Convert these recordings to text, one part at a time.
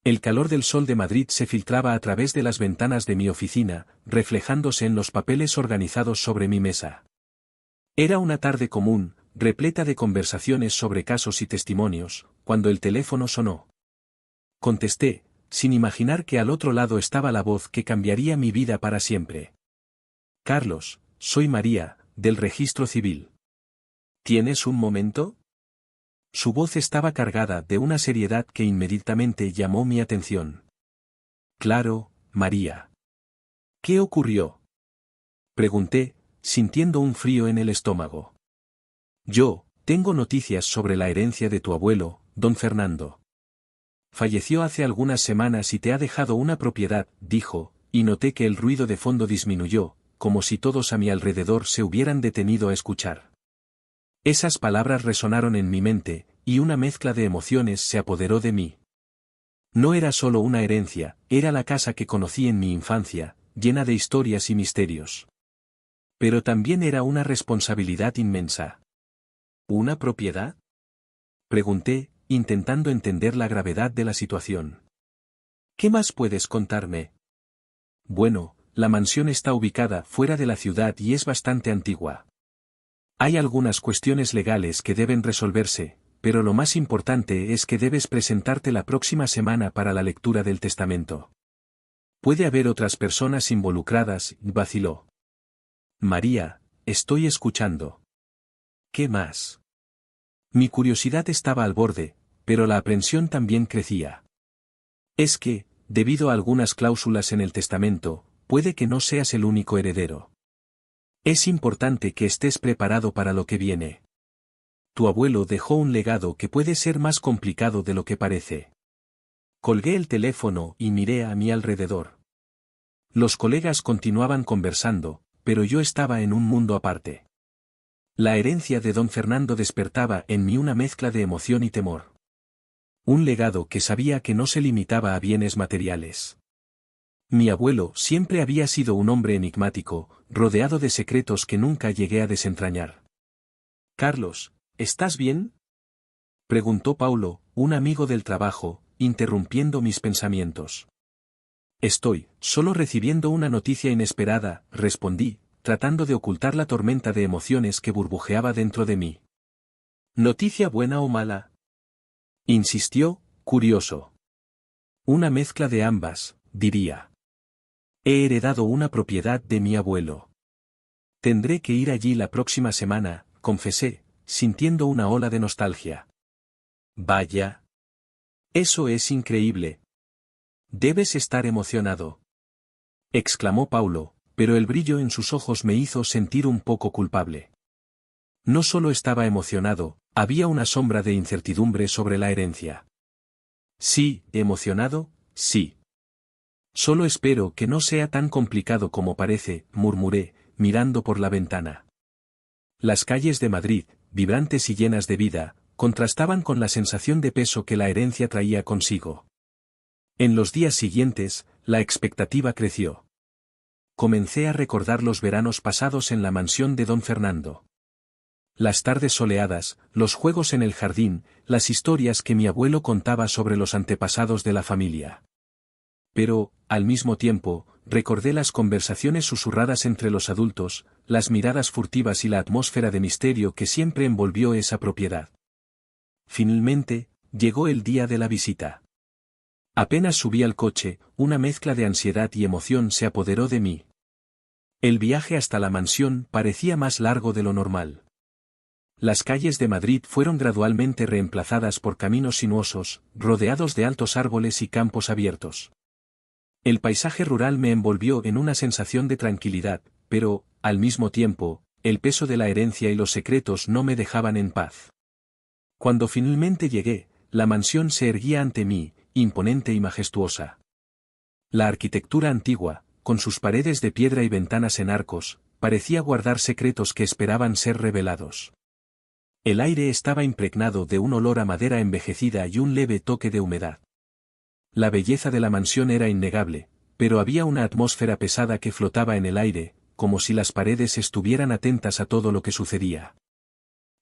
El calor del sol de Madrid se filtraba a través de las ventanas de mi oficina, reflejándose en los papeles organizados sobre mi mesa. Era una tarde común, repleta de conversaciones sobre casos y testimonios, cuando el teléfono sonó. Contesté, sin imaginar que al otro lado estaba la voz que cambiaría mi vida para siempre. Carlos, soy María, del Registro Civil. ¿Tienes un momento? Su voz estaba cargada de una seriedad que inmediatamente llamó mi atención. Claro, María. ¿Qué ocurrió? Pregunté, sintiendo un frío en el estómago. Tengo noticias sobre la herencia de tu abuelo, don Fernando. Falleció hace algunas semanas y te ha dejado una propiedad, dijo, y noté que el ruido de fondo disminuyó, como si todos a mi alrededor se hubieran detenido a escuchar. Esas palabras resonaron en mi mente, y una mezcla de emociones se apoderó de mí. No era solo una herencia, era la casa que conocí en mi infancia, llena de historias y misterios. Pero también era una responsabilidad inmensa. ¿Una propiedad? Pregunté, intentando entender la gravedad de la situación. ¿Qué más puedes contarme? Bueno, la mansión está ubicada fuera de la ciudad y es bastante antigua. Hay algunas cuestiones legales que deben resolverse, pero lo más importante es que debes presentarte la próxima semana para la lectura del testamento. Puede haber otras personas involucradas, vaciló. María, estoy escuchando. ¿Qué más? Mi curiosidad estaba al borde, pero la aprensión también crecía. Es que, debido a algunas cláusulas en el testamento, puede que no seas el único heredero. Es importante que estés preparado para lo que viene. Tu abuelo dejó un legado que puede ser más complicado de lo que parece. Colgué el teléfono y miré a mi alrededor. Los colegas continuaban conversando, pero yo estaba en un mundo aparte. La herencia de don Fernando despertaba en mí una mezcla de emoción y temor. Un legado que sabía que no se limitaba a bienes materiales. Mi abuelo siempre había sido un hombre enigmático, rodeado de secretos que nunca llegué a desentrañar. Carlos, ¿estás bien? Preguntó Paulo, un amigo del trabajo, interrumpiendo mis pensamientos. Estoy solo recibiendo una noticia inesperada, respondí, tratando de ocultar la tormenta de emociones que burbujeaba dentro de mí. ¿Noticia buena o mala? Insistió, curioso. Una mezcla de ambas, diría. He heredado una propiedad de mi abuelo. Tendré que ir allí la próxima semana, confesé, sintiendo una ola de nostalgia. Vaya. Eso es increíble. Debes estar emocionado. Exclamó Paulo, pero el brillo en sus ojos me hizo sentir un poco culpable. No solo estaba emocionado, había una sombra de incertidumbre sobre la herencia. Sí, emocionado, sí. Solo espero que no sea tan complicado como parece, murmuré, mirando por la ventana. Las calles de Madrid, vibrantes y llenas de vida, contrastaban con la sensación de peso que la herencia traía consigo. En los días siguientes, la expectativa creció. Comencé a recordar los veranos pasados en la mansión de don Fernando. Las tardes soleadas, los juegos en el jardín, las historias que mi abuelo contaba sobre los antepasados de la familia. Pero, al mismo tiempo, recordé las conversaciones susurradas entre los adultos, las miradas furtivas y la atmósfera de misterio que siempre envolvió esa propiedad. Finalmente, llegó el día de la visita. Apenas subí al coche, una mezcla de ansiedad y emoción se apoderó de mí. El viaje hasta la mansión parecía más largo de lo normal. Las calles de Madrid fueron gradualmente reemplazadas por caminos sinuosos, rodeados de altos árboles y campos abiertos. El paisaje rural me envolvió en una sensación de tranquilidad, pero, al mismo tiempo, el peso de la herencia y los secretos no me dejaban en paz. Cuando finalmente llegué, la mansión se erguía ante mí, imponente y majestuosa. La arquitectura antigua, con sus paredes de piedra y ventanas en arcos, parecía guardar secretos que esperaban ser revelados. El aire estaba impregnado de un olor a madera envejecida y un leve toque de humedad. La belleza de la mansión era innegable, pero había una atmósfera pesada que flotaba en el aire, como si las paredes estuvieran atentas a todo lo que sucedía.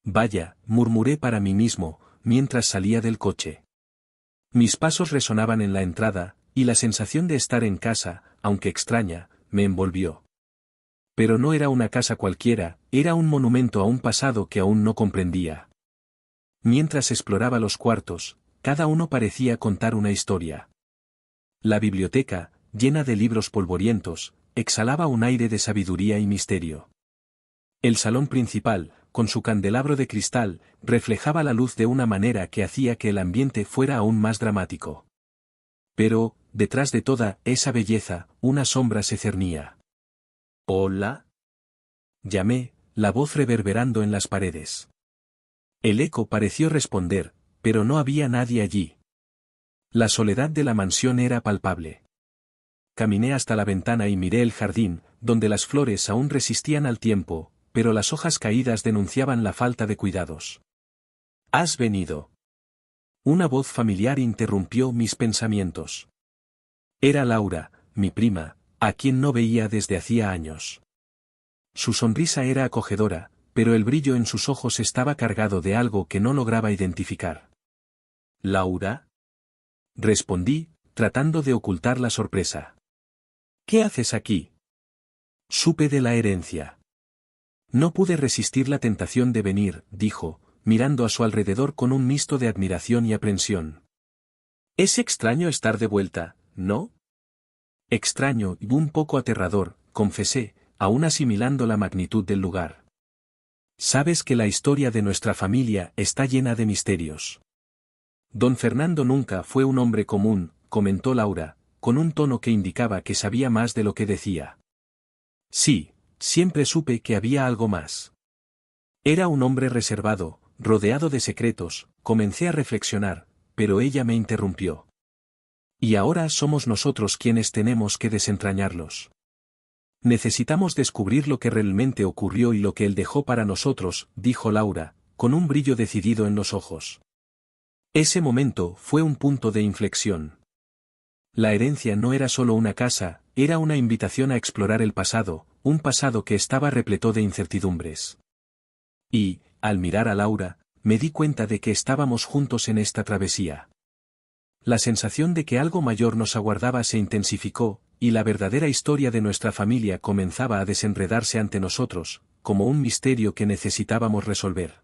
Vaya, murmuré para mí mismo, mientras salía del coche. Mis pasos resonaban en la entrada, y la sensación de estar en casa, aunque extraña, me envolvió. Pero no era una casa cualquiera, era un monumento a un pasado que aún no comprendía. Mientras exploraba los cuartos, cada uno parecía contar una historia. La biblioteca, llena de libros polvorientos, exhalaba un aire de sabiduría y misterio. El salón principal, con su candelabro de cristal, reflejaba la luz de una manera que hacía que el ambiente fuera aún más dramático. Pero, detrás de toda esa belleza, una sombra se cernía. «¿Hola?», llamé, la voz reverberando en las paredes. El eco pareció responder, pero no había nadie allí. La soledad de la mansión era palpable. Caminé hasta la ventana y miré el jardín, donde las flores aún resistían al tiempo, pero las hojas caídas denunciaban la falta de cuidados. «¿Has venido?». Una voz familiar interrumpió mis pensamientos. Era Laura, mi prima, a quien no veía desde hacía años. Su sonrisa era acogedora, pero el brillo en sus ojos estaba cargado de algo que no lograba identificar. «¿Laura?», respondí, tratando de ocultar la sorpresa. «¿Qué haces aquí?». «Supe de la herencia». «No pude resistir la tentación de venir», dijo, mirando a su alrededor con un misto de admiración y aprensión. «Es extraño estar de vuelta, ¿no?». «Extraño y un poco aterrador», confesé, aún asimilando la magnitud del lugar. «Sabes que la historia de nuestra familia está llena de misterios». «Don Fernando nunca fue un hombre común», comentó Laura, con un tono que indicaba que sabía más de lo que decía. «Sí, siempre supe que había algo más. Era un hombre reservado, rodeado de secretos», comencé a reflexionar, pero ella me interrumpió. «Y ahora somos nosotros quienes tenemos que desentrañarlos. Necesitamos descubrir lo que realmente ocurrió y lo que él dejó para nosotros», dijo Laura, con un brillo decidido en los ojos. Ese momento fue un punto de inflexión. La herencia no era solo una casa, era una invitación a explorar el pasado, un pasado que estaba repleto de incertidumbres. Y, al mirar a Laura, me di cuenta de que estábamos juntos en esta travesía. La sensación de que algo mayor nos aguardaba se intensificó, y la verdadera historia de nuestra familia comenzaba a desenredarse ante nosotros, como un misterio que necesitábamos resolver.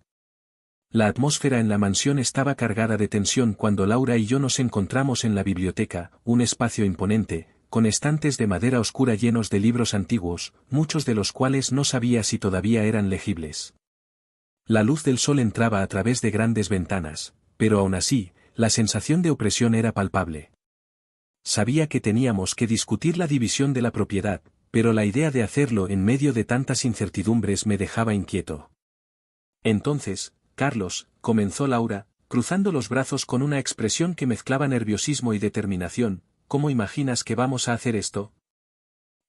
La atmósfera en la mansión estaba cargada de tensión cuando Laura y yo nos encontramos en la biblioteca, un espacio imponente, con estantes de madera oscura llenos de libros antiguos, muchos de los cuales no sabía si todavía eran legibles. La luz del sol entraba a través de grandes ventanas, pero aún así, la sensación de opresión era palpable. Sabía que teníamos que discutir la división de la propiedad, pero la idea de hacerlo en medio de tantas incertidumbres me dejaba inquieto. «Entonces, Carlos», comenzó Laura, cruzando los brazos con una expresión que mezclaba nerviosismo y determinación, «¿cómo imaginas que vamos a hacer esto?».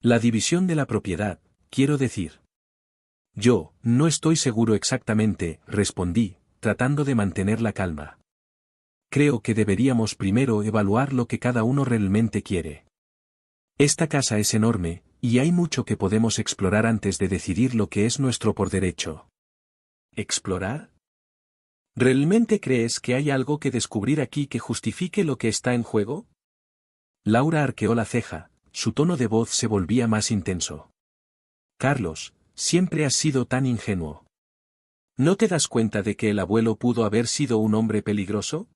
«La división de la propiedad, quiero decir». «Yo, no estoy seguro exactamente», respondí, tratando de mantener la calma. «Creo que deberíamos primero evaluar lo que cada uno realmente quiere. Esta casa es enorme, y hay mucho que podemos explorar antes de decidir lo que es nuestro por derecho». «¿Explorar? ¿Realmente crees que hay algo que descubrir aquí que justifique lo que está en juego?». Laura arqueó la ceja, su tono de voz se volvía más intenso. «Carlos, siempre has sido tan ingenuo. ¿No te das cuenta de que el abuelo pudo haber sido un hombre peligroso?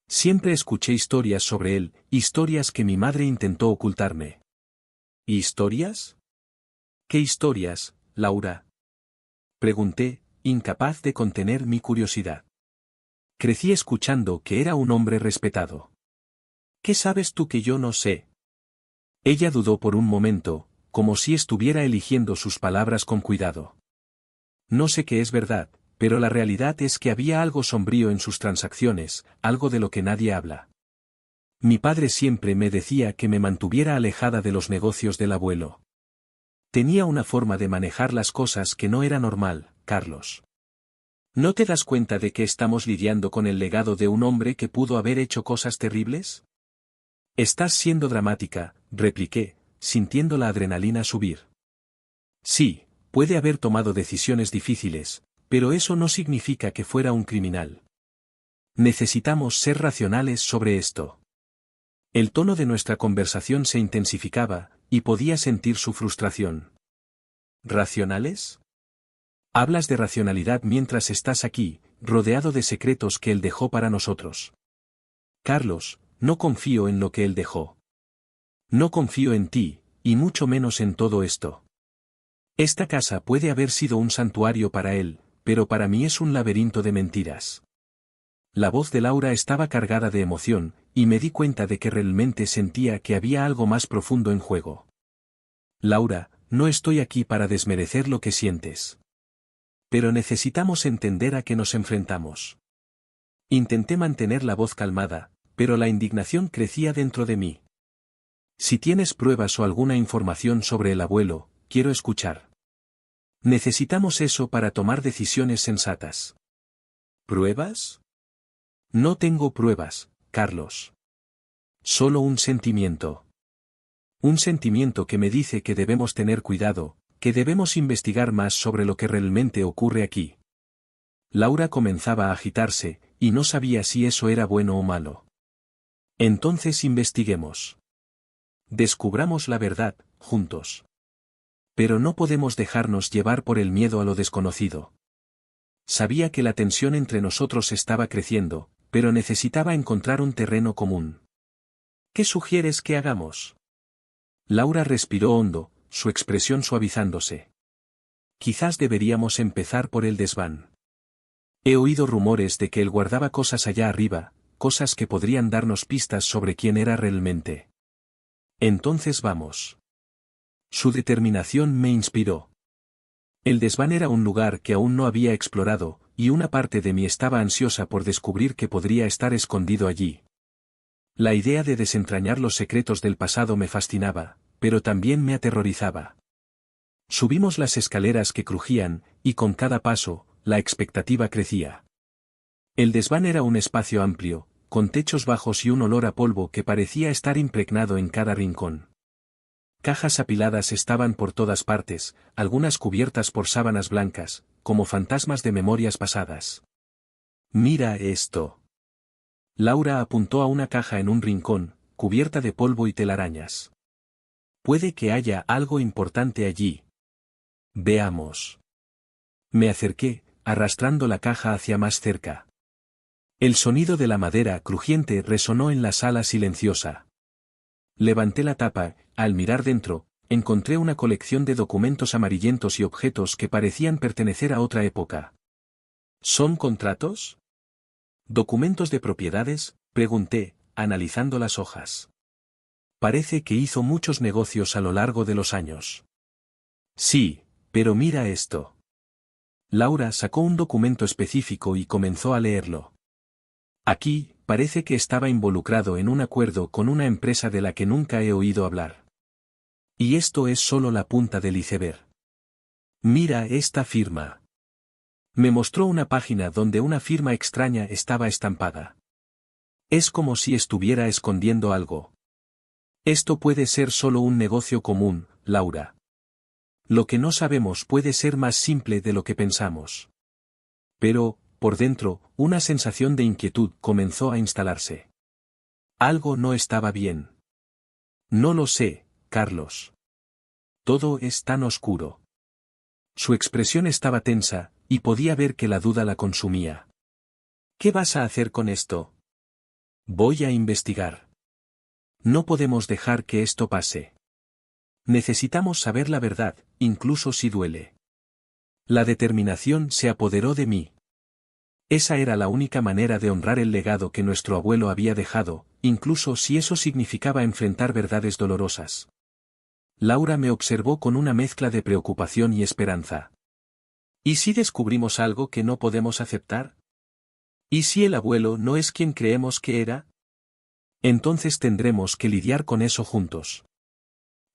Siempre escuché historias sobre él, historias que mi madre intentó ocultarme». «¿Historias? ¿Qué historias, Laura?», pregunté, incapaz de contener mi curiosidad. «Crecí escuchando que era un hombre respetado». «¿Qué sabes tú que yo no sé?». Ella dudó por un momento, como si estuviera eligiendo sus palabras con cuidado. «No sé qué es verdad, pero la realidad es que había algo sombrío en sus transacciones, algo de lo que nadie habla. Mi padre siempre me decía que me mantuviera alejada de los negocios del abuelo. Tenía una forma de manejar las cosas que no era normal, Carlos. ¿No te das cuenta de que estamos lidiando con el legado de un hombre que pudo haber hecho cosas terribles?». «Estás siendo dramática», repliqué, sintiendo la adrenalina subir. «Sí, puede haber tomado decisiones difíciles, pero eso no significa que fuera un criminal». Necesitamos ser racionales sobre esto. El tono de nuestra conversación se intensificaba, y podía sentir su frustración. ¿Racionales? Hablas de racionalidad mientras estás aquí, rodeado de secretos que él dejó para nosotros. Carlos, no confío en lo que él dejó. No confío en ti, y mucho menos en todo esto. Esta casa puede haber sido un santuario para él, pero para mí es un laberinto de mentiras. La voz de Laura estaba cargada de emoción, y me di cuenta de que realmente sentía que había algo más profundo en juego. Laura, no estoy aquí para desmerecer lo que sientes. Pero necesitamos entender a qué nos enfrentamos. Intenté mantener la voz calmada, pero la indignación crecía dentro de mí. Si tienes pruebas o alguna información sobre el abuelo, quiero escuchar. Necesitamos eso para tomar decisiones sensatas. ¿Pruebas? No tengo pruebas, Carlos. Solo un sentimiento. Un sentimiento que me dice que debemos tener cuidado, que debemos investigar más sobre lo que realmente ocurre aquí. Laura comenzaba a agitarse, y no sabía si eso era bueno o malo. Entonces investiguemos. Descubramos la verdad, juntos. Pero no podemos dejarnos llevar por el miedo a lo desconocido. Sabía que la tensión entre nosotros estaba creciendo, pero necesitaba encontrar un terreno común. ¿Qué sugieres que hagamos? Laura respiró hondo, su expresión suavizándose. Quizás deberíamos empezar por el desván. He oído rumores de que él guardaba cosas allá arriba, cosas que podrían darnos pistas sobre quién era realmente. Entonces vamos. Su determinación me inspiró. El desván era un lugar que aún no había explorado, y una parte de mí estaba ansiosa por descubrir qué podría estar escondido allí. La idea de desentrañar los secretos del pasado me fascinaba, pero también me aterrorizaba. Subimos las escaleras que crujían, y con cada paso, la expectativa crecía. El desván era un espacio amplio, con techos bajos y un olor a polvo que parecía estar impregnado en cada rincón. Cajas apiladas estaban por todas partes, algunas cubiertas por sábanas blancas, como fantasmas de memorias pasadas. Mira esto. Laura apuntó a una caja en un rincón, cubierta de polvo y telarañas. Puede que haya algo importante allí. Veamos. Me acerqué, arrastrando la caja hacia más cerca. El sonido de la madera crujiente resonó en la sala silenciosa. Levanté la tapa, al mirar dentro, encontré una colección de documentos amarillentos y objetos que parecían pertenecer a otra época. ¿Son contratos? ¿Documentos de propiedades?, pregunté, analizando las hojas. Parece que hizo muchos negocios a lo largo de los años. Sí, pero mira esto. Laura sacó un documento específico y comenzó a leerlo. Aquí, parece que estaba involucrado en un acuerdo con una empresa de la que nunca he oído hablar. Y esto es solo la punta del iceberg. Mira esta firma. Me mostró una página donde una firma extraña estaba estampada. Es como si estuviera escondiendo algo. Esto puede ser solo un negocio común, Laura. Lo que no sabemos puede ser más simple de lo que pensamos. Pero, por dentro, una sensación de inquietud comenzó a instalarse. Algo no estaba bien. No lo sé, Carlos. Todo es tan oscuro. Su expresión estaba tensa, y podía ver que la duda la consumía. ¿Qué vas a hacer con esto? Voy a investigar. No podemos dejar que esto pase. Necesitamos saber la verdad, incluso si duele. La determinación se apoderó de mí. Esa era la única manera de honrar el legado que nuestro abuelo había dejado, incluso si eso significaba enfrentar verdades dolorosas. Laura me observó con una mezcla de preocupación y esperanza. ¿Y si descubrimos algo que no podemos aceptar? ¿Y si el abuelo no es quien creemos que era? Entonces tendremos que lidiar con eso juntos.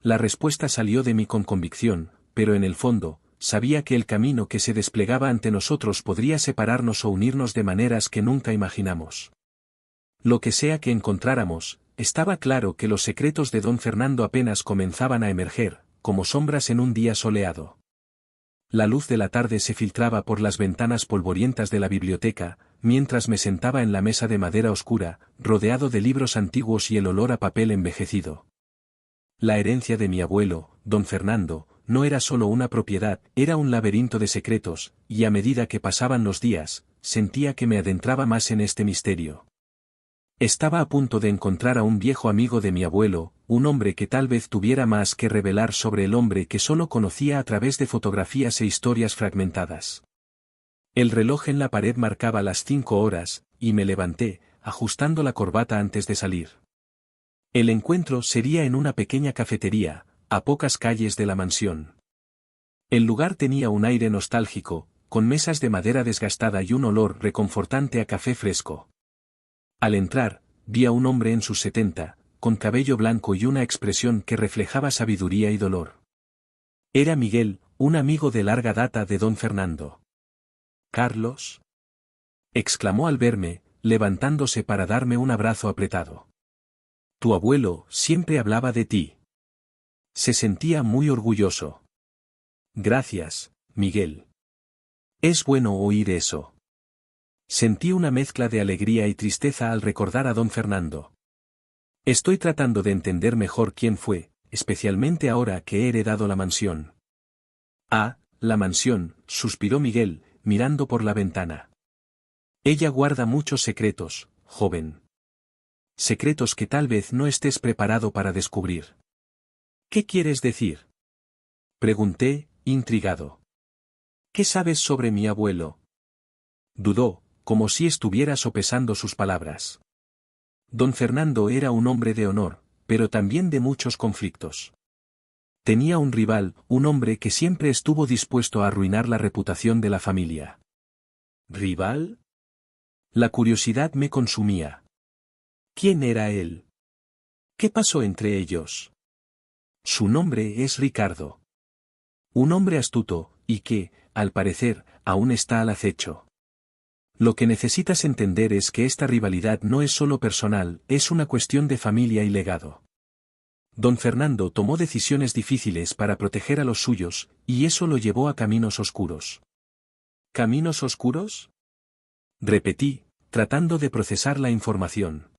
La respuesta salió de mí con convicción, pero en el fondo, sabía que el camino que se desplegaba ante nosotros podría separarnos o unirnos de maneras que nunca imaginamos. Lo que sea que encontráramos, estaba claro que los secretos de don Fernando apenas comenzaban a emerger, como sombras en un día soleado. La luz de la tarde se filtraba por las ventanas polvorientas de la biblioteca, mientras me sentaba en la mesa de madera oscura, rodeado de libros antiguos y el olor a papel envejecido. La herencia de mi abuelo, don Fernando, no era solo una propiedad, era un laberinto de secretos, y a medida que pasaban los días, sentía que me adentraba más en este misterio. Estaba a punto de encontrar a un viejo amigo de mi abuelo, un hombre que tal vez tuviera más que revelar sobre el hombre que solo conocía a través de fotografías e historias fragmentadas. El reloj en la pared marcaba las 5 horas, y me levanté, ajustando la corbata antes de salir. El encuentro sería en una pequeña cafetería, a pocas calles de la mansión. El lugar tenía un aire nostálgico, con mesas de madera desgastada y un olor reconfortante a café fresco. Al entrar, vi a un hombre en sus 70, con cabello blanco y una expresión que reflejaba sabiduría y dolor. Era Miguel, un amigo de larga data de don Fernando. «¿Carlos?», exclamó al verme, levantándose para darme un abrazo apretado. «Tu abuelo siempre hablaba de ti». Se sentía muy orgulloso. «Gracias, Miguel. Es bueno oír eso». Sentí una mezcla de alegría y tristeza al recordar a don Fernando. Estoy tratando de entender mejor quién fue, especialmente ahora que he heredado la mansión. «Ah, la mansión», suspiró Miguel, mirando por la ventana. «Ella guarda muchos secretos, joven. Secretos que tal vez no estés preparado para descubrir». «¿Qué quieres decir?», pregunté, intrigado. «¿Qué sabes sobre mi abuelo?». Dudó, como si estuviera sopesando sus palabras. Don Fernando era un hombre de honor, pero también de muchos conflictos. Tenía un rival, un hombre que siempre estuvo dispuesto a arruinar la reputación de la familia. ¿Rival? La curiosidad me consumía. ¿Quién era él? ¿Qué pasó entre ellos? Su nombre es Ricardo. Un hombre astuto, y que, al parecer, aún está al acecho. Lo que necesitas entender es que esta rivalidad no es solo personal, es una cuestión de familia y legado. Don Fernando tomó decisiones difíciles para proteger a los suyos, y eso lo llevó a caminos oscuros. ¿Caminos oscuros?, repetí, tratando de procesar la información.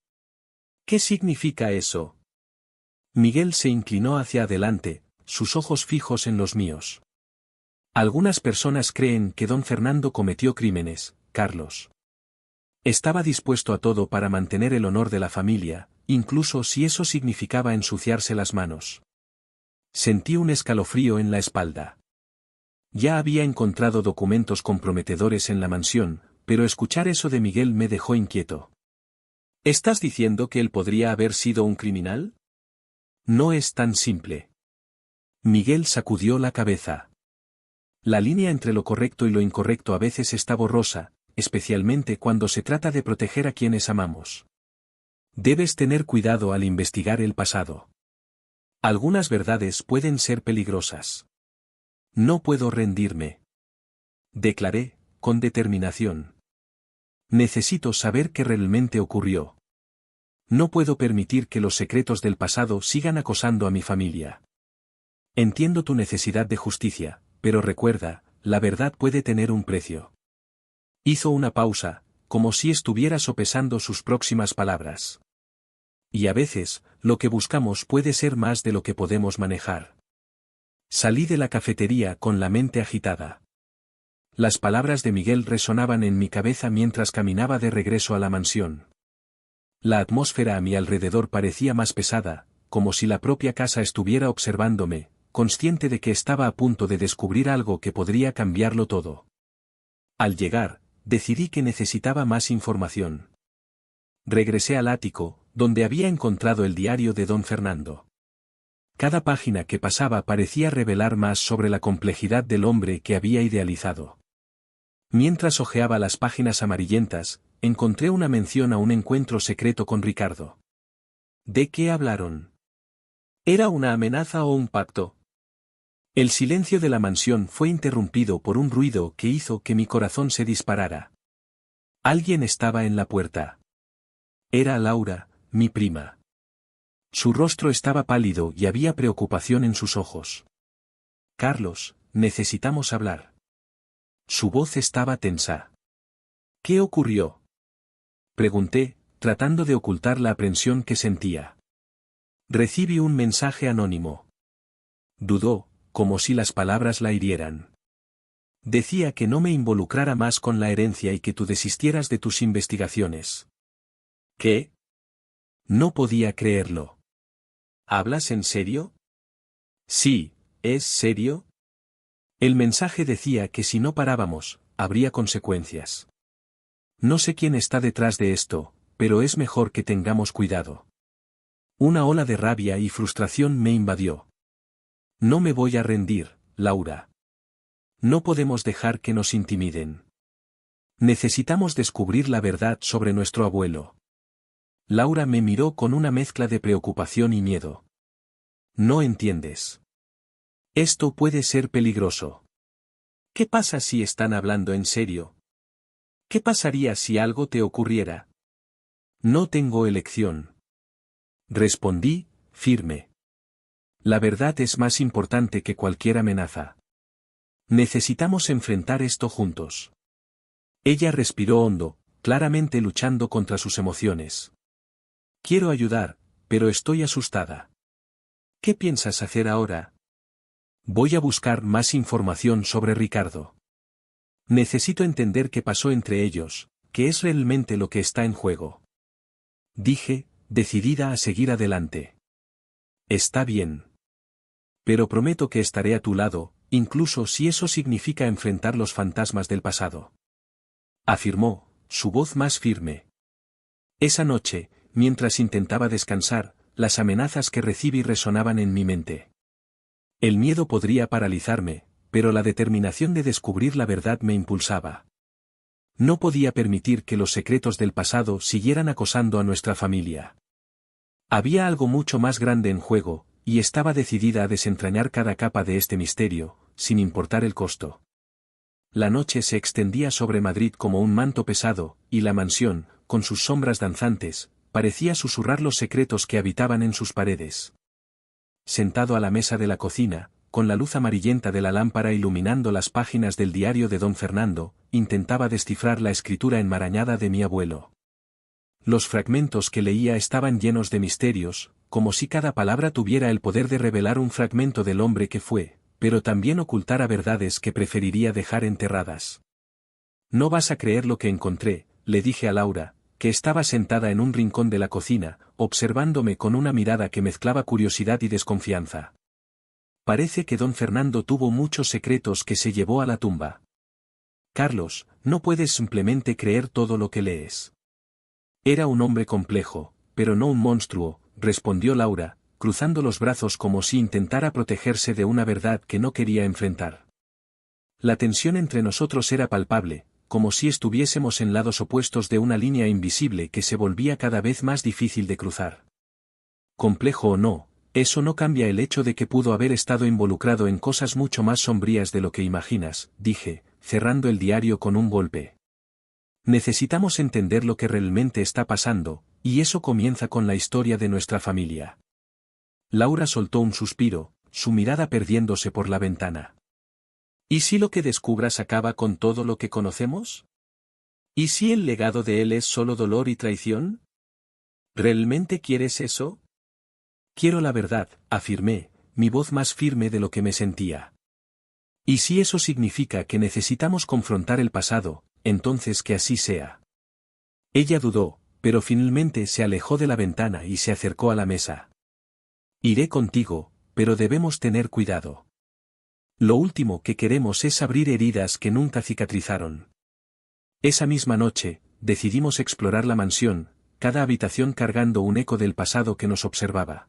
¿Qué significa eso? Miguel se inclinó hacia adelante, sus ojos fijos en los míos. Algunas personas creen que don Fernando cometió crímenes, Carlos. Estaba dispuesto a todo para mantener el honor de la familia, incluso si eso significaba ensuciarse las manos. Sentí un escalofrío en la espalda. Ya había encontrado documentos comprometedores en la mansión, pero escuchar eso de Miguel me dejó inquieto. ¿Estás diciendo que él podría haber sido un criminal? No es tan simple. Miguel sacudió la cabeza. La línea entre lo correcto y lo incorrecto a veces está borrosa, especialmente cuando se trata de proteger a quienes amamos. Debes tener cuidado al investigar el pasado. Algunas verdades pueden ser peligrosas. No puedo rendirme. Declaré, con determinación. Necesito saber qué realmente ocurrió. No puedo permitir que los secretos del pasado sigan acosando a mi familia. Entiendo tu necesidad de justicia, pero recuerda, la verdad puede tener un precio. Hizo una pausa, como si estuviera sopesando sus próximas palabras. Y a veces, lo que buscamos puede ser más de lo que podemos manejar. Salí de la cafetería con la mente agitada. Las palabras de Miguel resonaban en mi cabeza mientras caminaba de regreso a la mansión. La atmósfera a mi alrededor parecía más pesada, como si la propia casa estuviera observándome, consciente de que estaba a punto de descubrir algo que podría cambiarlo todo. Al llegar, decidí que necesitaba más información. Regresé al ático, donde había encontrado el diario de don Fernando. Cada página que pasaba parecía revelar más sobre la complejidad del hombre que había idealizado. Mientras hojeaba las páginas amarillentas, encontré una mención a un encuentro secreto con Ricardo. ¿De qué hablaron? ¿Era una amenaza o un pacto? El silencio de la mansión fue interrumpido por un ruido que hizo que mi corazón se disparara. Alguien estaba en la puerta. Era Laura, mi prima. Su rostro estaba pálido y había preocupación en sus ojos. «Carlos, necesitamos hablar». Su voz estaba tensa. ¿Qué ocurrió? Pregunté, tratando de ocultar la aprensión que sentía. Recibí un mensaje anónimo. Dudó, como si las palabras la hirieran. Decía que no me involucrara más con la herencia y que tú desistieras de tus investigaciones. ¿Qué? No podía creerlo. ¿Hablas en serio? Sí, ¿es serio? El mensaje decía que si no parábamos, habría consecuencias. No sé quién está detrás de esto, pero es mejor que tengamos cuidado. Una ola de rabia y frustración me invadió. No me voy a rendir, Laura. No podemos dejar que nos intimiden. Necesitamos descubrir la verdad sobre nuestro abuelo. Laura me miró con una mezcla de preocupación y miedo. No entiendes. Esto puede ser peligroso. ¿Qué pasa si están hablando en serio? ¿Qué pasaría si algo te ocurriera? No tengo elección. Respondí, firme. La verdad es más importante que cualquier amenaza. Necesitamos enfrentar esto juntos. Ella respiró hondo, claramente luchando contra sus emociones. Quiero ayudar, pero estoy asustada. ¿Qué piensas hacer ahora? Voy a buscar más información sobre Ricardo. Necesito entender qué pasó entre ellos, qué es realmente lo que está en juego. Dije, decidida a seguir adelante. Está bien. Pero prometo que estaré a tu lado, incluso si eso significa enfrentar los fantasmas del pasado. Afirmó, su voz más firme. Esa noche, mientras intentaba descansar, las amenazas que recibí resonaban en mi mente. El miedo podría paralizarme, pero la determinación de descubrir la verdad me impulsaba. No podía permitir que los secretos del pasado siguieran acosando a nuestra familia. Había algo mucho más grande en juego, y estaba decidida a desentrañar cada capa de este misterio, sin importar el costo. La noche se extendía sobre Madrid como un manto pesado, y la mansión, con sus sombras danzantes, parecía susurrar los secretos que habitaban en sus paredes. Sentado a la mesa de la cocina, con la luz amarillenta de la lámpara iluminando las páginas del diario de don Fernando, intentaba descifrar la escritura enmarañada de mi abuelo. Los fragmentos que leía estaban llenos de misterios, como si cada palabra tuviera el poder de revelar un fragmento del hombre que fue, pero también ocultara verdades que preferiría dejar enterradas. No vas a creer lo que encontré, le dije a Laura, que estaba sentada en un rincón de la cocina, observándome con una mirada que mezclaba curiosidad y desconfianza. Parece que don Fernando tuvo muchos secretos que se llevó a la tumba. Carlos, no puedes simplemente creer todo lo que lees. Era un hombre complejo, pero no un monstruo, respondió Laura, cruzando los brazos como si intentara protegerse de una verdad que no quería enfrentar. La tensión entre nosotros era palpable, como si estuviésemos en lados opuestos de una línea invisible que se volvía cada vez más difícil de cruzar. Complejo o no, eso no cambia el hecho de que pudo haber estado involucrado en cosas mucho más sombrías de lo que imaginas, dije, cerrando el diario con un golpe. Necesitamos entender lo que realmente está pasando, y eso comienza con la historia de nuestra familia. Laura soltó un suspiro, su mirada perdiéndose por la ventana. ¿Y si lo que descubras acaba con todo lo que conocemos? ¿Y si el legado de él es solo dolor y traición? ¿Realmente quieres eso? Quiero la verdad, afirmé, mi voz más firme de lo que me sentía. ¿Y si eso significa que necesitamos confrontar el pasado, entonces que así sea? Ella dudó, pero finalmente se alejó de la ventana y se acercó a la mesa. Iré contigo, pero debemos tener cuidado. Lo último que queremos es abrir heridas que nunca cicatrizaron. Esa misma noche, decidimos explorar la mansión, cada habitación cargando un eco del pasado que nos observaba.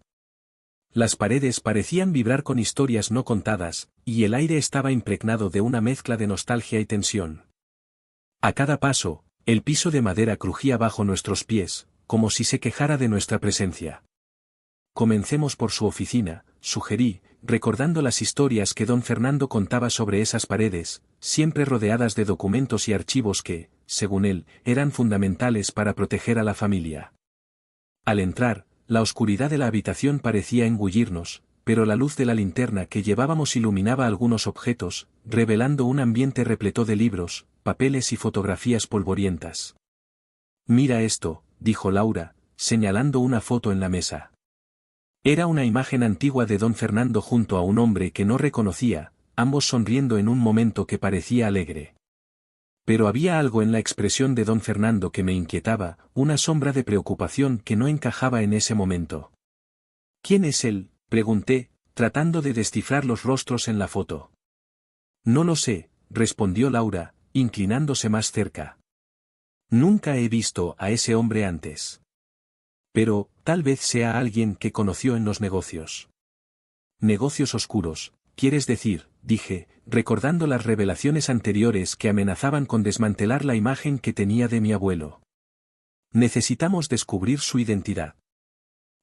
Las paredes parecían vibrar con historias no contadas, y el aire estaba impregnado de una mezcla de nostalgia y tensión. A cada paso, el piso de madera crujía bajo nuestros pies, como si se quejara de nuestra presencia. Comencemos por su oficina, sugerí, recordando las historias que don Fernando contaba sobre esas paredes, siempre rodeadas de documentos y archivos que, según él, eran fundamentales para proteger a la familia. Al entrar, la oscuridad de la habitación parecía engullirnos, pero la luz de la linterna que llevábamos iluminaba algunos objetos, revelando un ambiente repleto de libros, papeles y fotografías polvorientas. «Mira esto», dijo Laura, señalando una foto en la mesa. Era una imagen antigua de don Fernando junto a un hombre que no reconocía, ambos sonriendo en un momento que parecía alegre. Pero había algo en la expresión de don Fernando que me inquietaba, una sombra de preocupación que no encajaba en ese momento. «¿Quién es él?», pregunté, tratando de descifrar los rostros en la foto. «No lo sé», respondió Laura, inclinándose más cerca. «Nunca he visto a ese hombre antes. Pero, tal vez sea alguien que conoció en los negocios». «Negocios oscuros, quieres decir», dije, recordando las revelaciones anteriores que amenazaban con desmantelar la imagen que tenía de mi abuelo. «Necesitamos descubrir su identidad.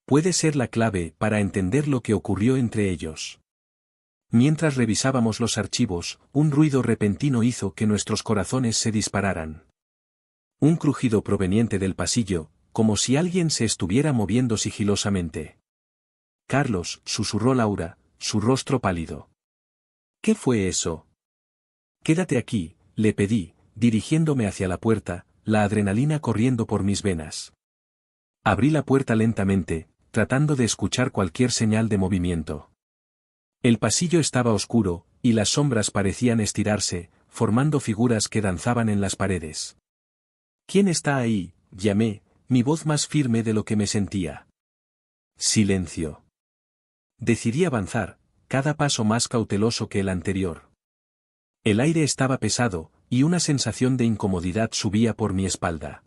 Puede ser la clave para entender lo que ocurrió entre ellos». Mientras revisábamos los archivos, un ruido repentino hizo que nuestros corazones se dispararan. Un crujido proveniente del pasillo, como si alguien se estuviera moviendo sigilosamente. «Carlos», susurró Laura, su rostro pálido. «¿Qué fue eso?» «Quédate aquí», le pedí, dirigiéndome hacia la puerta, la adrenalina corriendo por mis venas. Abrí la puerta lentamente, tratando de escuchar cualquier señal de movimiento. El pasillo estaba oscuro, y las sombras parecían estirarse, formando figuras que danzaban en las paredes. «¿Quién está ahí?», llamé, mi voz más firme de lo que me sentía. Silencio. Decidí avanzar, cada paso más cauteloso que el anterior. El aire estaba pesado, y una sensación de incomodidad subía por mi espalda.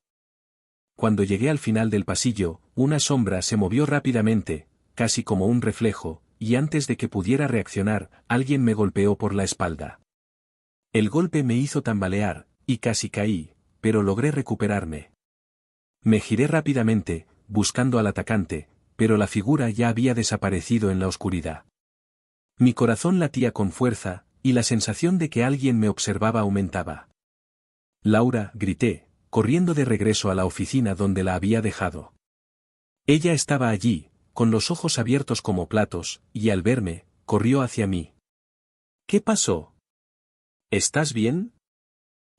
Cuando llegué al final del pasillo, una sombra se movió rápidamente, casi como un reflejo, y antes de que pudiera reaccionar, alguien me golpeó por la espalda. El golpe me hizo tambalear, y casi caí, pero logré recuperarme. Me giré rápidamente, buscando al atacante, pero la figura ya había desaparecido en la oscuridad. Mi corazón latía con fuerza, y la sensación de que alguien me observaba aumentaba. «Laura», grité, corriendo de regreso a la oficina donde la había dejado. Ella estaba allí, con los ojos abiertos como platos, y al verme, corrió hacia mí. «¿Qué pasó? ¿Estás bien?»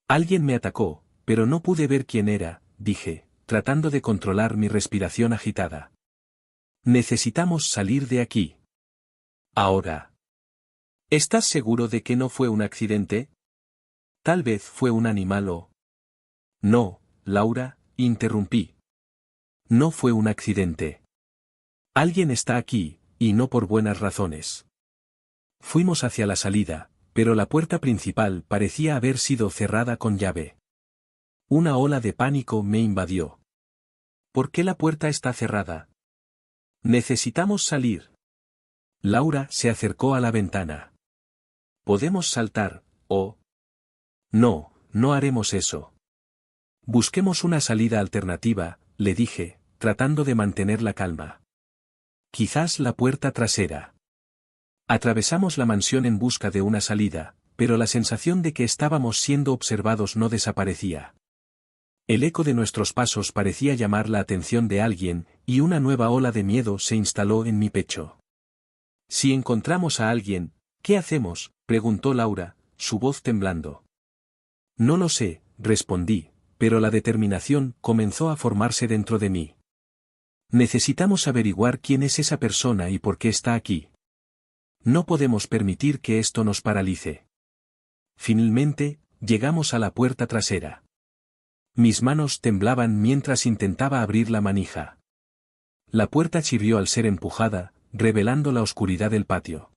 «Alguien me atacó, pero no pude ver quién era», dije, tratando de controlar mi respiración agitada. «Necesitamos salir de aquí. Ahora». «¿Estás seguro de que no fue un accidente? Tal vez fue un animal o...» «No, Laura», interrumpí. «No fue un accidente. Alguien está aquí, y no por buenas razones». Fuimos hacia la salida, pero la puerta principal parecía haber sido cerrada con llave. Una ola de pánico me invadió. «¿Por qué la puerta está cerrada? Necesitamos salir». Laura se acercó a la ventana. «Podemos saltar, o...» «No, no haremos eso. Busquemos una salida alternativa», le dije, tratando de mantener la calma. «Quizás la puerta trasera». Atravesamos la mansión en busca de una salida, pero la sensación de que estábamos siendo observados no desaparecía. El eco de nuestros pasos parecía llamar la atención de alguien, y una nueva ola de miedo se instaló en mi pecho. «Si encontramos a alguien, ¿qué hacemos?», preguntó Laura, su voz temblando. «No lo sé», respondí, pero la determinación comenzó a formarse dentro de mí. «Necesitamos averiguar quién es esa persona y por qué está aquí. No podemos permitir que esto nos paralice». Finalmente, llegamos a la puerta trasera. Mis manos temblaban mientras intentaba abrir la manija. La puerta chirrió al ser empujada, revelando la oscuridad del patio.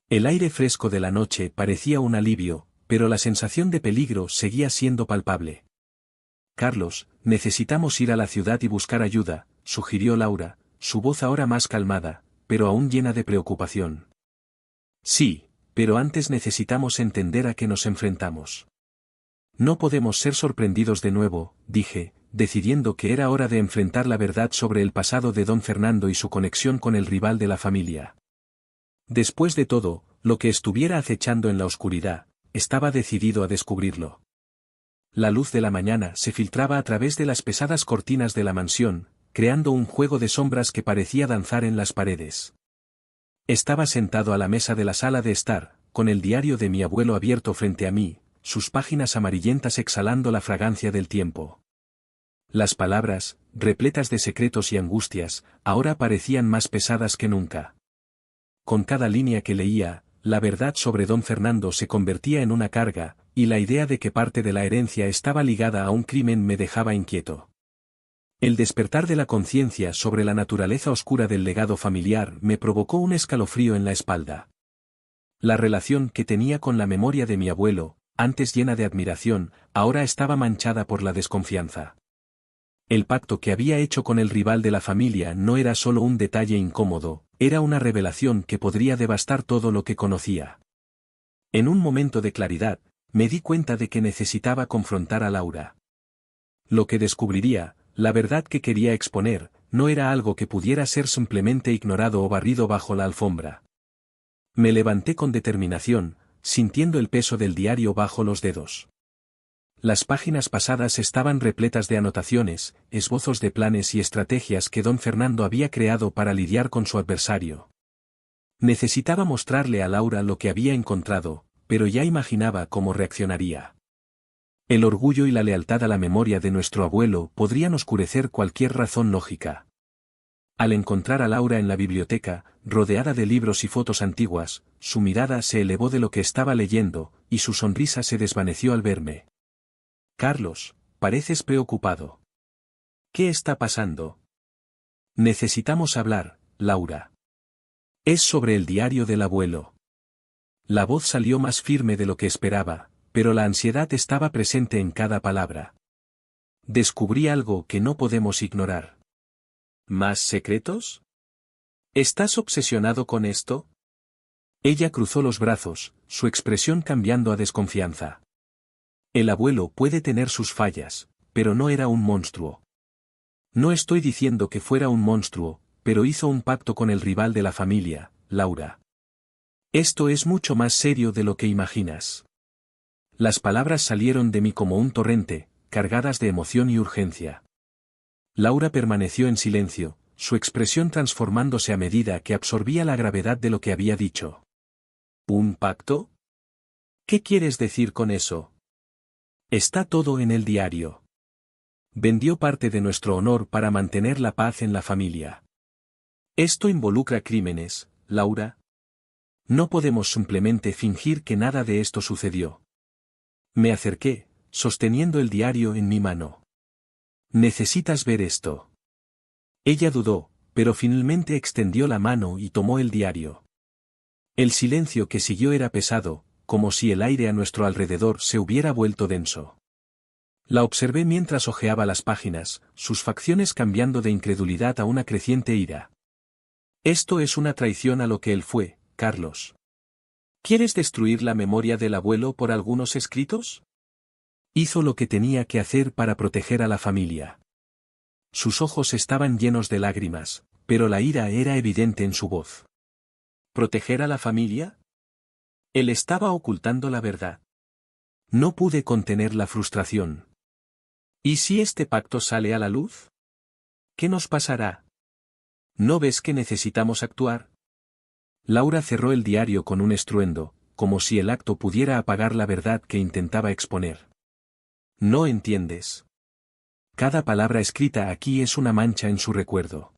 El aire fresco de la noche parecía un alivio, pero la sensación de peligro seguía siendo palpable. «Carlos, necesitamos ir a la ciudad y buscar ayuda», sugirió Laura, su voz ahora más calmada, pero aún llena de preocupación. «Sí, pero antes necesitamos entender a qué nos enfrentamos. No podemos ser sorprendidos de nuevo», dije, decidiendo que era hora de enfrentar la verdad sobre el pasado de don Fernando y su conexión con el rival de la familia. Después de todo, lo que estuviera acechando en la oscuridad, estaba decidido a descubrirlo. La luz de la mañana se filtraba a través de las pesadas cortinas de la mansión, creando un juego de sombras que parecía danzar en las paredes. Estaba sentado a la mesa de la sala de estar, con el diario de mi abuelo abierto frente a mí, sus páginas amarillentas exhalando la fragancia del tiempo. Las palabras, repletas de secretos y angustias, ahora parecían más pesadas que nunca. Con cada línea que leía, la verdad sobre don Fernando se convertía en una carga, y la idea de que parte de la herencia estaba ligada a un crimen me dejaba inquieto. El despertar de la conciencia sobre la naturaleza oscura del legado familiar me provocó un escalofrío en la espalda. La relación que tenía con la memoria de mi abuelo, antes llena de admiración, ahora estaba manchada por la desconfianza. El pacto que había hecho con el rival de la familia no era solo un detalle incómodo, era una revelación que podría devastar todo lo que conocía. En un momento de claridad, me di cuenta de que necesitaba confrontar a Laura. Lo que descubriría, la verdad que quería exponer, no era algo que pudiera ser simplemente ignorado o barrido bajo la alfombra. Me levanté con determinación, sintiendo el peso del diario bajo los dedos. Las páginas pasadas estaban repletas de anotaciones, esbozos de planes y estrategias que don Fernando había creado para lidiar con su adversario. Necesitaba mostrarle a Laura lo que había encontrado, pero ya imaginaba cómo reaccionaría. El orgullo y la lealtad a la memoria de nuestro abuelo podrían oscurecer cualquier razón lógica. Al encontrar a Laura en la biblioteca, rodeada de libros y fotos antiguas, su mirada se elevó de lo que estaba leyendo, y su sonrisa se desvaneció al verme. «Carlos, pareces preocupado. ¿Qué está pasando?» «Necesitamos hablar, Laura. Es sobre el diario del abuelo». La voz salió más firme de lo que esperaba, pero la ansiedad estaba presente en cada palabra. «Descubrí algo que no podemos ignorar». «¿Más secretos? ¿Estás obsesionado con esto?» Ella cruzó los brazos, su expresión cambiando a desconfianza. El abuelo puede tener sus fallas, pero no era un monstruo. No estoy diciendo que fuera un monstruo, pero hizo un pacto con el rival de la familia, Laura. Esto es mucho más serio de lo que imaginas. Las palabras salieron de mí como un torrente, cargadas de emoción y urgencia. Laura permaneció en silencio, su expresión transformándose a medida que absorbía la gravedad de lo que había dicho. ¿Un pacto? ¿Qué quieres decir con eso? Está todo en el diario. Vendió parte de nuestro honor para mantener la paz en la familia. Esto involucra crímenes, Laura. No podemos simplemente fingir que nada de esto sucedió. Me acerqué, sosteniendo el diario en mi mano. Necesitas ver esto. Ella dudó, pero finalmente extendió la mano y tomó el diario. El silencio que siguió era pesado, como si el aire a nuestro alrededor se hubiera vuelto denso. La observé mientras hojeaba las páginas, sus facciones cambiando de incredulidad a una creciente ira. Esto es una traición a lo que él fue, Carlos. ¿Quieres destruir la memoria del abuelo por algunos escritos? Hizo lo que tenía que hacer para proteger a la familia. Sus ojos estaban llenos de lágrimas, pero la ira era evidente en su voz. ¿Proteger a la familia? Él estaba ocultando la verdad. No pude contener la frustración. ¿Y si este pacto sale a la luz? ¿Qué nos pasará? ¿No ves que necesitamos actuar? Laura cerró el diario con un estruendo, como si el acto pudiera apagar la verdad que intentaba exponer. No entiendes. Cada palabra escrita aquí es una mancha en su recuerdo.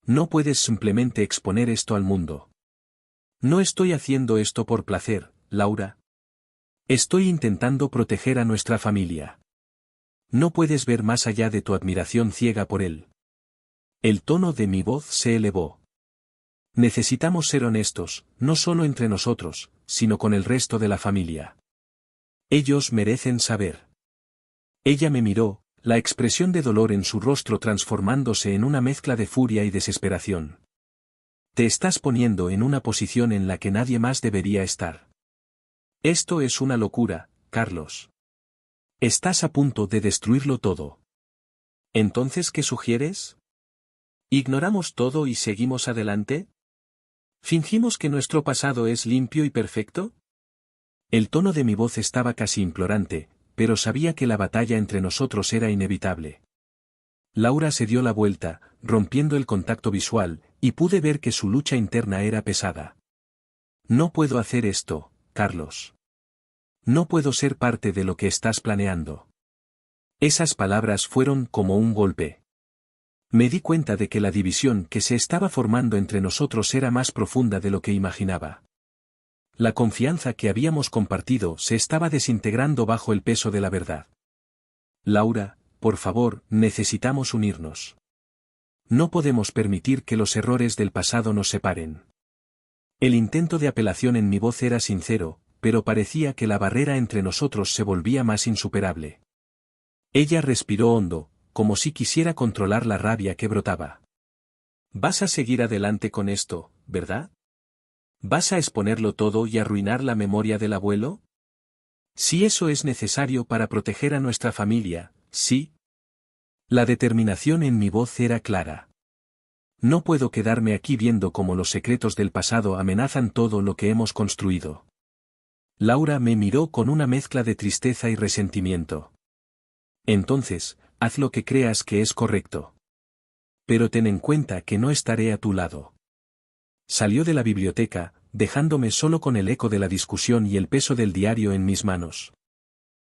No puedes simplemente exponer esto al mundo. No estoy haciendo esto por placer, Laura. Estoy intentando proteger a nuestra familia. No puedes ver más allá de tu admiración ciega por él. El tono de mi voz se elevó. Necesitamos ser honestos, no solo entre nosotros, sino con el resto de la familia. Ellos merecen saber. Ella me miró, la expresión de dolor en su rostro transformándose en una mezcla de furia y desesperación. Te estás poniendo en una posición en la que nadie más debería estar. Esto es una locura, Carlos. Estás a punto de destruirlo todo. ¿Entonces qué sugieres? ¿Ignoramos todo y seguimos adelante? ¿Fingimos que nuestro pasado es limpio y perfecto? El tono de mi voz estaba casi implorante, pero sabía que la batalla entre nosotros era inevitable. Laura se dio la vuelta, rompiendo el contacto visual, Y pude ver que su lucha interna era pesada. No puedo hacer esto, Carlos. No puedo ser parte de lo que estás planeando. Esas palabras fueron como un golpe. Me di cuenta de que la división que se estaba formando entre nosotros era más profunda de lo que imaginaba. La confianza que habíamos compartido se estaba desintegrando bajo el peso de la verdad. Laura, por favor, necesitamos unirnos. No podemos permitir que los errores del pasado nos separen. El intento de apelación en mi voz era sincero, pero parecía que la barrera entre nosotros se volvía más insuperable. Ella respiró hondo, como si quisiera controlar la rabia que brotaba. Vas a seguir adelante con esto, ¿verdad? ¿Vas a exponerlo todo y arruinar la memoria del abuelo? Si eso es necesario para proteger a nuestra familia, sí. La determinación en mi voz era clara. No puedo quedarme aquí viendo cómo los secretos del pasado amenazan todo lo que hemos construido. Laura me miró con una mezcla de tristeza y resentimiento. Entonces, haz lo que creas que es correcto. Pero ten en cuenta que no estaré a tu lado. Salió de la biblioteca, dejándome solo con el eco de la discusión y el peso del diario en mis manos.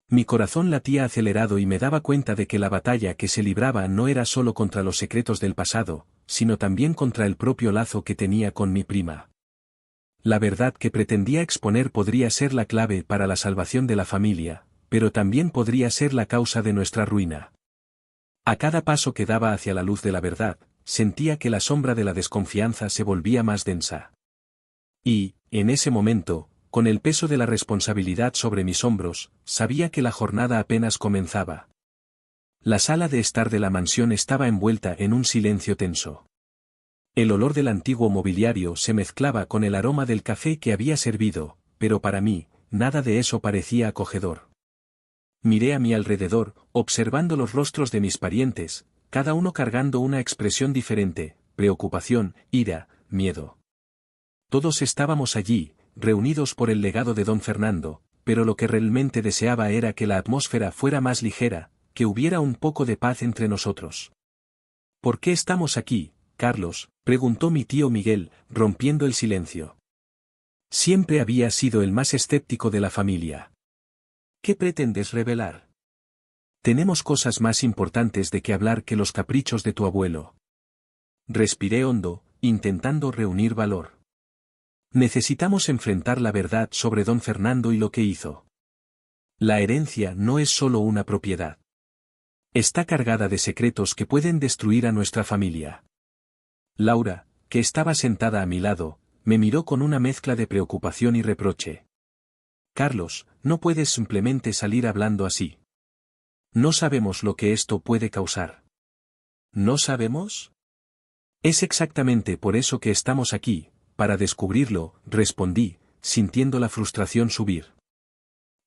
Mi corazón latía acelerado y me daba cuenta de que la batalla que se libraba no era solo contra los secretos del pasado, sino también contra el propio lazo que tenía con mi prima. La verdad que pretendía exponer podría ser la clave para la salvación de la familia, pero también podría ser la causa de nuestra ruina. A cada paso que daba hacia la luz de la verdad, sentía que la sombra de la desconfianza se volvía más densa. Y, en ese momento, con el peso de la responsabilidad sobre mis hombros, sabía que la jornada apenas comenzaba. La sala de estar de la mansión estaba envuelta en un silencio tenso. El olor del antiguo mobiliario se mezclaba con el aroma del café que había servido, pero para mí, nada de eso parecía acogedor. Miré a mi alrededor, observando los rostros de mis parientes, cada uno cargando una expresión diferente, preocupación, ira, miedo. Todos estábamos allí, reunidos por el legado de don Fernando, pero lo que realmente deseaba era que la atmósfera fuera más ligera, que hubiera un poco de paz entre nosotros. ¿Por qué estamos aquí, Carlos?, preguntó mi tío Miguel, rompiendo el silencio. Siempre había sido el más escéptico de la familia. ¿Qué pretendes revelar? Tenemos cosas más importantes de qué hablar que los caprichos de tu abuelo. Respiré hondo, intentando reunir valor. Necesitamos enfrentar la verdad sobre don Fernando y lo que hizo. La herencia no es solo una propiedad. Está cargada de secretos que pueden destruir a nuestra familia. Laura, que estaba sentada a mi lado, me miró con una mezcla de preocupación y reproche. Carlos, no puedes simplemente salir hablando así. No sabemos lo que esto puede causar. ¿No sabemos? Es exactamente por eso que estamos aquí, para descubrirlo, respondí, sintiendo la frustración subir.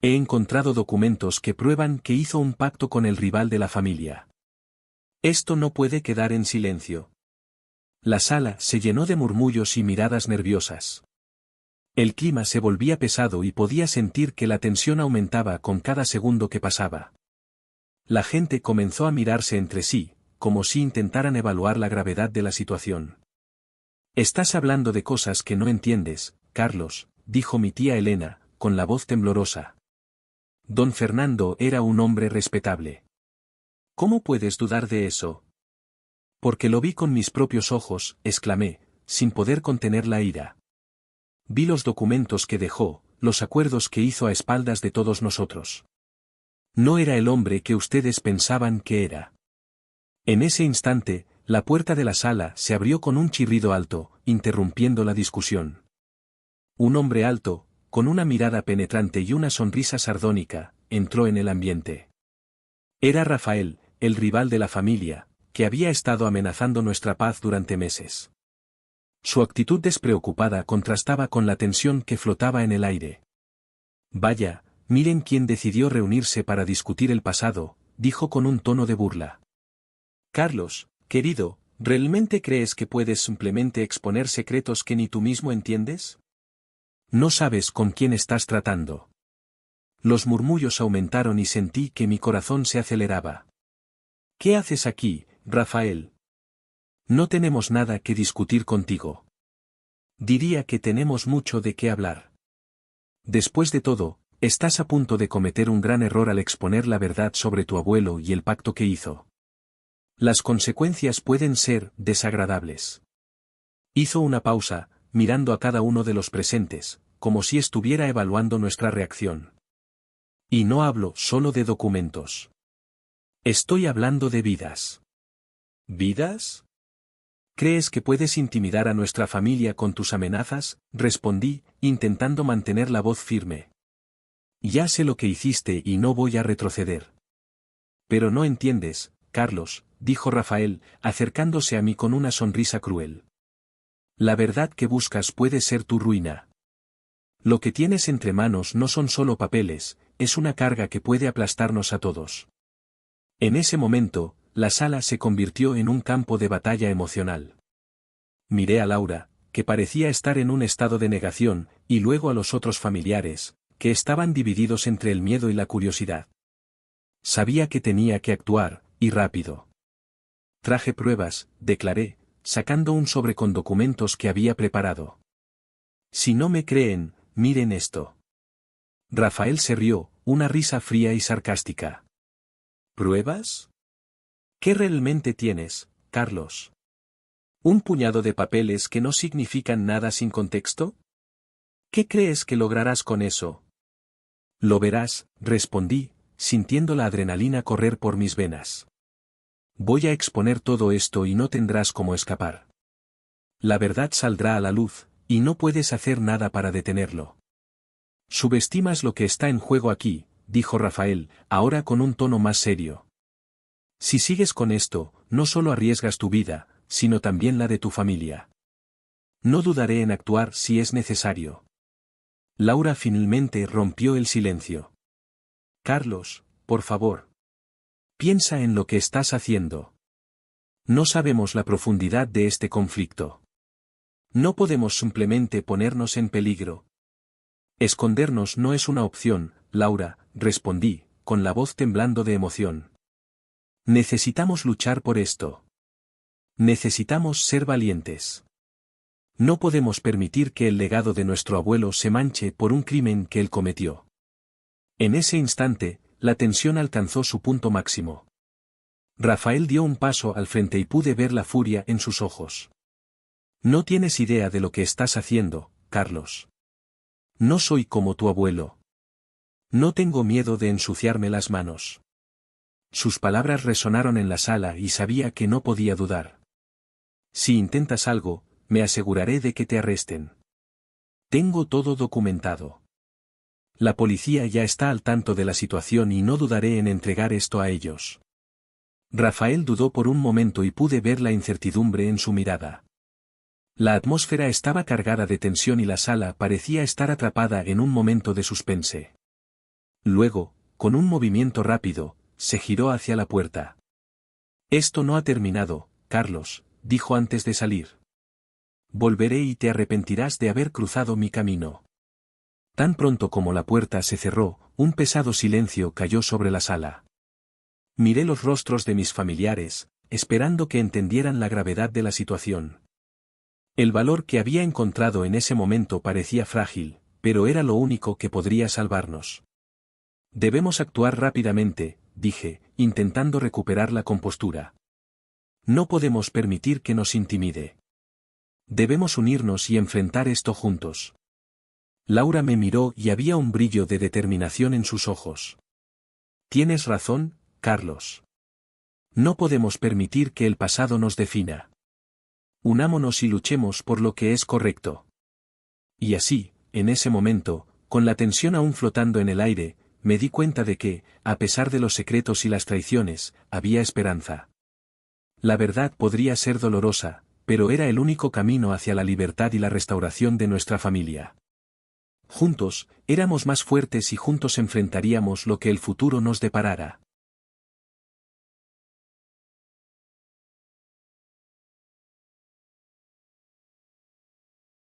He encontrado documentos que prueban que hizo un pacto con el rival de la familia. Esto no puede quedar en silencio. La sala se llenó de murmullos y miradas nerviosas. El clima se volvía pesado y podía sentir que la tensión aumentaba con cada segundo que pasaba. La gente comenzó a mirarse entre sí, como si intentaran evaluar la gravedad de la situación. Estás hablando de cosas que no entiendes, Carlos, dijo mi tía Elena, con la voz temblorosa. Don Fernando era un hombre respetable. ¿Cómo puedes dudar de eso? Porque lo vi con mis propios ojos, exclamé, sin poder contener la ira. Vi los documentos que dejó, los acuerdos que hizo a espaldas de todos nosotros. No era el hombre que ustedes pensaban que era. En ese instante, la puerta de la sala se abrió con un chirrido alto, interrumpiendo la discusión. Un hombre alto, con una mirada penetrante y una sonrisa sardónica, entró en el ambiente. Era Rafael, el rival de la familia, que había estado amenazando nuestra paz durante meses. Su actitud despreocupada contrastaba con la tensión que flotaba en el aire. Vaya, miren quién decidió reunirse para discutir el pasado, dijo con un tono de burla. Carlos, querido, ¿realmente crees que puedes simplemente exponer secretos que ni tú mismo entiendes? No sabes con quién estás tratando. Los murmullos aumentaron y sentí que mi corazón se aceleraba. ¿Qué haces aquí, Rafael? No tenemos nada que discutir contigo. Diría que tenemos mucho de qué hablar. Después de todo, estás a punto de cometer un gran error al exponer la verdad sobre tu abuelo y el pacto que hizo. Las consecuencias pueden ser desagradables. Hizo una pausa, mirando a cada uno de los presentes, como si estuviera evaluando nuestra reacción. Y no hablo solo de documentos. Estoy hablando de vidas. ¿Vidas? ¿Crees que puedes intimidar a nuestra familia con tus amenazas? Respondí, intentando mantener la voz firme. Ya sé lo que hiciste y no voy a retroceder. Pero no entiendes, Carlos, dijo Rafael, acercándose a mí con una sonrisa cruel. La verdad que buscas puede ser tu ruina. Lo que tienes entre manos no son solo papeles, es una carga que puede aplastarnos a todos. En ese momento, la sala se convirtió en un campo de batalla emocional. Miré a Laura, que parecía estar en un estado de negación, y luego a los otros familiares, que estaban divididos entre el miedo y la curiosidad. Sabía que tenía que actuar, y rápido. Traje pruebas, declaré, sacando un sobre con documentos que había preparado. Si no me creen, miren esto. Rafael se rió, una risa fría y sarcástica. ¿Pruebas? ¿Qué realmente tienes, Carlos? ¿Un puñado de papeles que no significan nada sin contexto? ¿Qué crees que lograrás con eso? Lo verás, respondí, sintiendo la adrenalina correr por mis venas. Voy a exponer todo esto y no tendrás cómo escapar. La verdad saldrá a la luz, y no puedes hacer nada para detenerlo. Subestimas lo que está en juego aquí, dijo Rafael, ahora con un tono más serio. Si sigues con esto, no solo arriesgas tu vida, sino también la de tu familia. No dudaré en actuar si es necesario. Laura finalmente rompió el silencio. Carlos, por favor. Piensa en lo que estás haciendo. No sabemos la profundidad de este conflicto. No podemos simplemente ponernos en peligro. Escondernos no es una opción, Laura, respondí, con la voz temblando de emoción. Necesitamos luchar por esto. Necesitamos ser valientes. No podemos permitir que el legado de nuestro abuelo se manche por un crimen que él cometió. En ese instante, la tensión alcanzó su punto máximo. Rafael dio un paso al frente y pude ver la furia en sus ojos. No tienes idea de lo que estás haciendo, Carlos. No soy como tu abuelo. No tengo miedo de ensuciarme las manos. Sus palabras resonaron en la sala y sabía que no podía dudar. Si intentas algo, me aseguraré de que te arresten. Tengo todo documentado. La policía ya está al tanto de la situación y no dudaré en entregar esto a ellos. Rafael dudó por un momento y pude ver la incertidumbre en su mirada. La atmósfera estaba cargada de tensión y la sala parecía estar atrapada en un momento de suspense. Luego, con un movimiento rápido, se giró hacia la puerta. Esto no ha terminado, Carlos, dijo antes de salir. Volveré y te arrepentirás de haber cruzado mi camino. Tan pronto como la puerta se cerró, un pesado silencio cayó sobre la sala. Miré los rostros de mis familiares, esperando que entendieran la gravedad de la situación. El valor que había encontrado en ese momento parecía frágil, pero era lo único que podría salvarnos. Debemos actuar rápidamente, dije, intentando recuperar la compostura. No podemos permitir que nos intimide. Debemos unirnos y enfrentar esto juntos. Laura me miró y había un brillo de determinación en sus ojos. Tienes razón, Carlos. No podemos permitir que el pasado nos defina. Unámonos y luchemos por lo que es correcto. Y así, en ese momento, con la tensión aún flotando en el aire, me di cuenta de que, a pesar de los secretos y las traiciones, había esperanza. La verdad podría ser dolorosa, pero era el único camino hacia la libertad y la restauración de nuestra familia. Juntos, éramos más fuertes y juntos enfrentaríamos lo que el futuro nos deparara.